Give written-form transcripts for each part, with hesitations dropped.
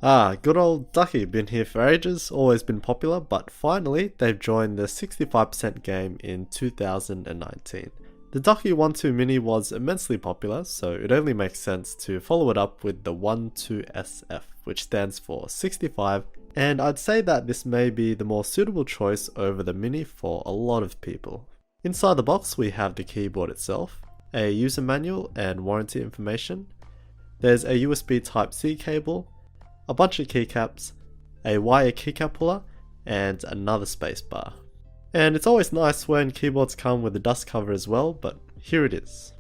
Ah, good old Ducky, been here for ages, always been popular, but finally they've joined the 65% game in 2019. The Dacky 1-2 Mini was immensely popular, so it only makes sense to follow it up with the 1-2SF, which stands for 65, and I'd say that this may be the more suitable choice over the Mini for a lot of people. Inside the box we have the keyboard itself, a user manual and warranty information, there's a USB Type-C cable, a bunch of keycaps, a wire keycap puller, and another spacebar. And it's always nice when keyboards come with a dust cover as well, but here it is.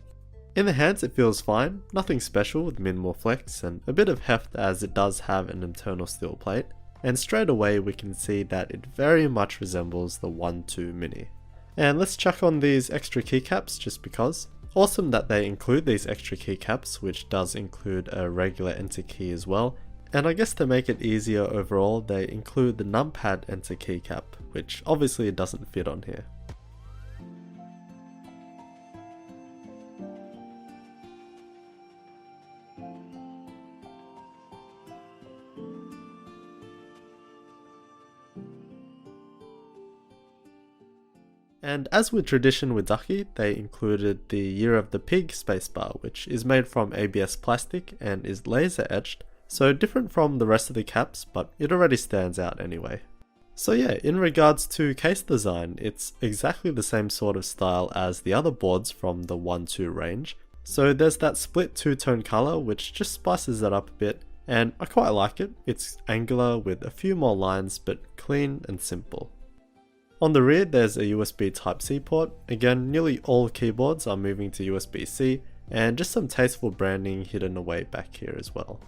In the hands it feels fine, nothing special with minimal flex and a bit of heft as it does have an internal steel plate, and straight away we can see that it very much resembles the 1-2 Mini. And let's check on these extra keycaps just because. Awesome that they include these extra keycaps, which does include a regular enter key as well. And I guess to make it easier overall, they include the numpad enter keycap, which obviously doesn't fit on here. And as with tradition with Ducky, they included the Year of the Pig spacebar, which is made from ABS plastic and is laser etched, so different from the rest of the caps, but it already stands out anyway. So yeah, in regards to case design, it's exactly the same sort of style as the other boards from the 1-2 range. So there's that split two-tone colour which just spices it up a bit, and I quite like it. It's angular with a few more lines, but clean and simple. On the rear there's a USB Type-C port. Again, nearly all keyboards are moving to USB-C, and just some tasteful branding hidden away back here as well.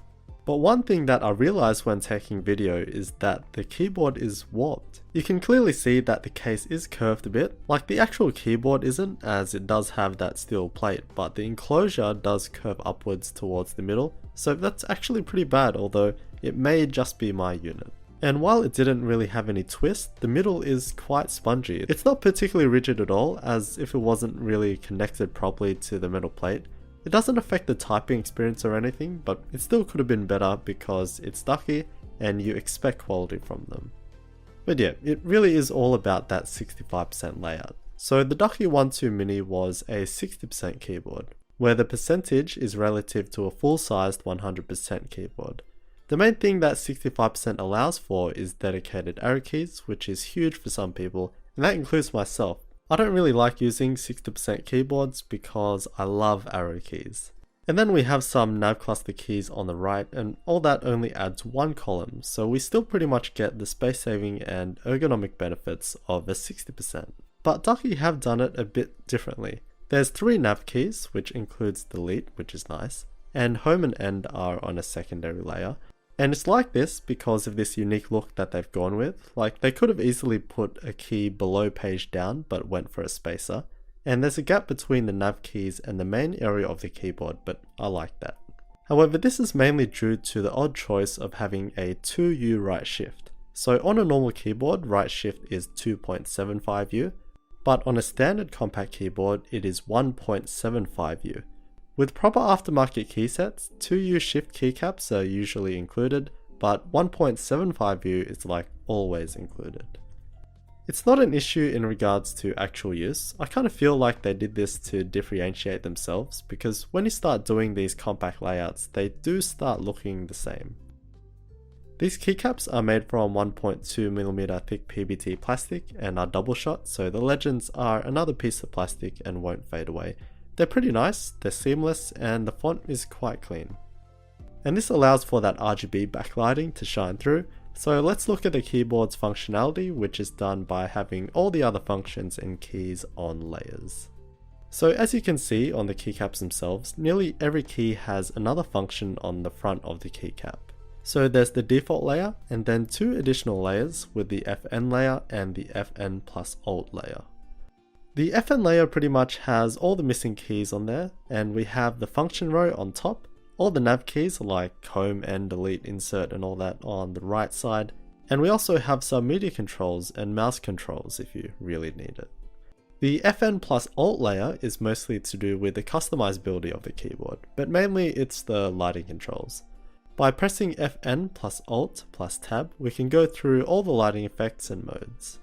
But one thing that I realized when taking video is that the keyboard is warped. You can clearly see that the case is curved a bit, like the actual keyboard isn't, as it does have that steel plate, but the enclosure does curve upwards towards the middle, so that's actually pretty bad, although it may just be my unit. And while it didn't really have any twist, the middle is quite spongy. It's not particularly rigid at all, as if it wasn't really connected properly to the metal plate. It doesn't affect the typing experience or anything, but it still could have been better because it's Ducky and you expect quality from them. But yeah, it really is all about that 65% layout. So the Ducky 1-2 Mini was a 60% keyboard, where the percentage is relative to a full-sized 100% keyboard. The main thing that 65% allows for is dedicated arrow keys, which is huge for some people, and that includes myself. I don't really like using 60% keyboards because I love arrow keys. And then we have some nav cluster keys on the right, and all that only adds one column, so we still pretty much get the space saving and ergonomic benefits of a 60%. But Ducky have done it a bit differently. There's 3 nav keys, which includes delete, which is nice, and home and end are on a secondary layer. And it's like this because of this unique look that they've gone with. Like, they could have easily put a key below page down, but went for a spacer. And there's a gap between the nav keys and the main area of the keyboard, but I like that. However, this is mainly due to the odd choice of having a 2U right shift. So on a normal keyboard, right shift is 2.75U, but on a standard compact keyboard, it is 1.75U. With proper aftermarket keysets, 2U shift keycaps are usually included, but 1.75U is like always included. It's not an issue in regards to actual use. I kind of feel like they did this to differentiate themselves, because when you start doing these compact layouts, they do start looking the same. These keycaps are made from 1.2mm thick PBT plastic and are double shot, so the legends are another piece of plastic and won't fade away. They're pretty nice, they're seamless, and the font is quite clean. And this allows for that RGB backlighting to shine through, so let's look at the keyboard's functionality, which is done by having all the other functions and keys on layers. So as you can see on the keycaps themselves, nearly every key has another function on the front of the keycap. So there's the default layer, and then 2 additional layers with the FN layer and the FN plus Alt layer. The FN layer pretty much has all the missing keys on there, and we have the function row on top, all the nav keys like home and delete, insert and all that on the right side, and we also have some media controls and mouse controls if you really need it. The FN plus Alt layer is mostly to do with the customizability of the keyboard, but mainly it's the lighting controls. By pressing Fn plus Alt plus Tab, we can go through all the lighting effects and modes.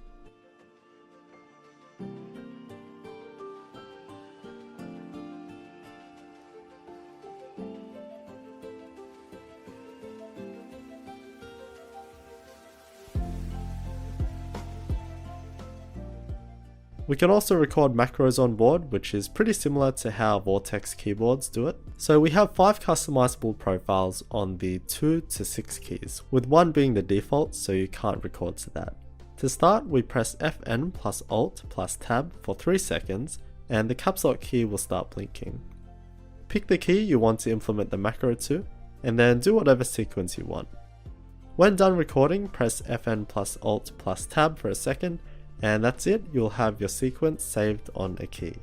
We can also record macros on board, which is pretty similar to how Vortex keyboards do it. So we have 5 customizable profiles on the 2 to 6 keys, with 1 being the default, so you can't record to that. To start, we press Fn plus Alt plus Tab for 3 seconds, and the caps lock key will start blinking. Pick the key you want to implement the macro to, and then do whatever sequence you want. When done recording, press Fn plus Alt plus Tab for a second, and that's it, you'll have your sequence saved on a key.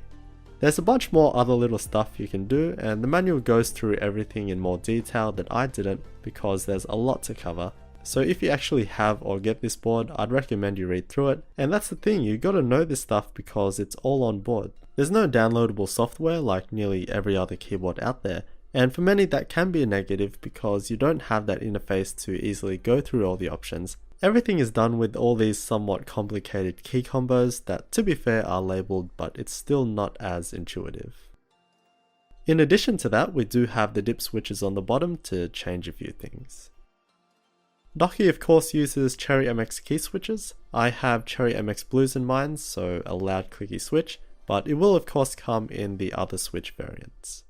There's a bunch more other little stuff you can do, and the manual goes through everything in more detail that I didn't because there's a lot to cover. So if you actually have or get this board, I'd recommend you read through it. And that's the thing, you gotta know this stuff because it's all on board. There's no downloadable software like nearly every other keyboard out there, and for many that can be a negative because you don't have that interface to easily go through all the options. Everything is done with all these somewhat complicated key combos that, to be fair, are labeled, but it's still not as intuitive. In addition to that, we do have the dip switches on the bottom to change a few things. Dachi of course uses Cherry MX key switches. I have Cherry MX Blues in mind, so a loud clicky switch, but it will of course come in the other switch variants.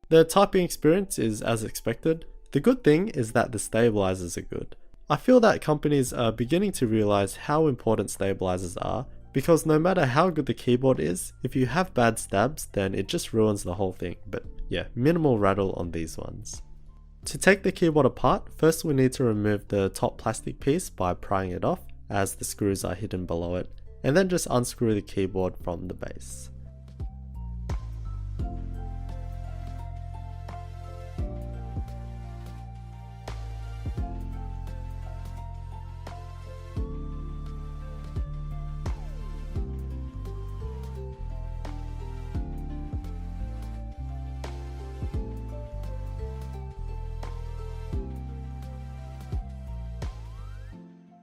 The typing experience is as expected. The good thing is that the stabilizers are good. I feel that companies are beginning to realize how important stabilizers are, because no matter how good the keyboard is, if you have bad stabs, then it just ruins the whole thing. But yeah, minimal rattle on these ones. To take the keyboard apart, first we need to remove the top plastic piece by prying it off, as the screws are hidden below it, and then just unscrew the keyboard from the base.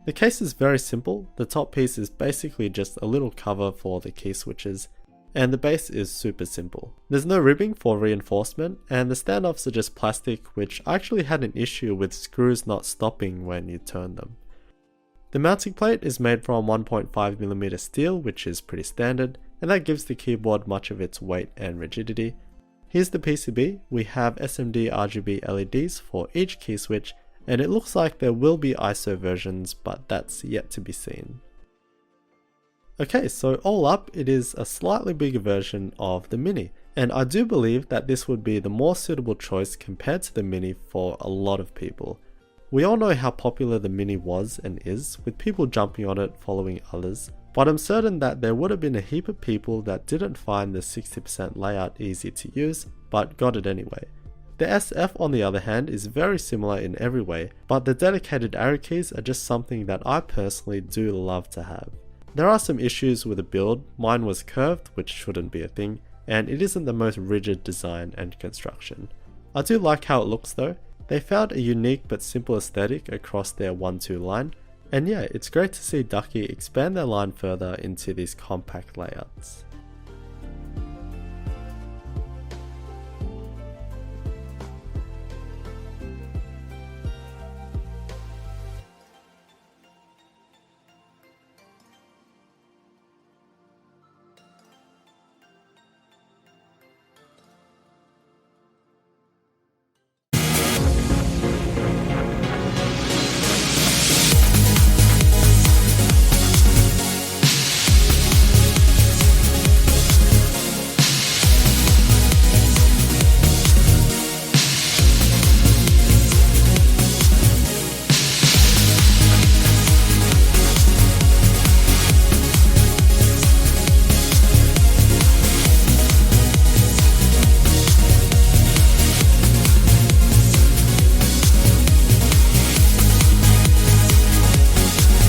The case is very simple. The top piece is basically just a little cover for the key switches, and the base is super simple. There's no ribbing for reinforcement, and the standoffs are just plastic, which I actually had an issue with screws not stopping when you turn them. The mounting plate is made from 1.5mm steel, which is pretty standard, and that gives the keyboard much of its weight and rigidity. Here's the PCB. We have SMD RGB LEDs for each key switch, and it looks like there will be ISO versions, but that's yet to be seen. Okay, so all up, it is a slightly bigger version of the Mini, and I do believe that this would be the more suitable choice compared to the Mini for a lot of people. We all know how popular the Mini was and is, with people jumping on it following others, but I'm certain that there would have been a heap of people that didn't find the 60% layout easy to use, but got it anyway. The SF on the other hand is very similar in every way, but the dedicated arrow keys are just something that I personally do love to have. There are some issues with the build. Mine was curved, which shouldn't be a thing, and it isn't the most rigid design and construction. I do like how it looks though. They found a unique but simple aesthetic across their 1-2 line, and yeah, it's great to see Ducky expand their line further into these compact layouts.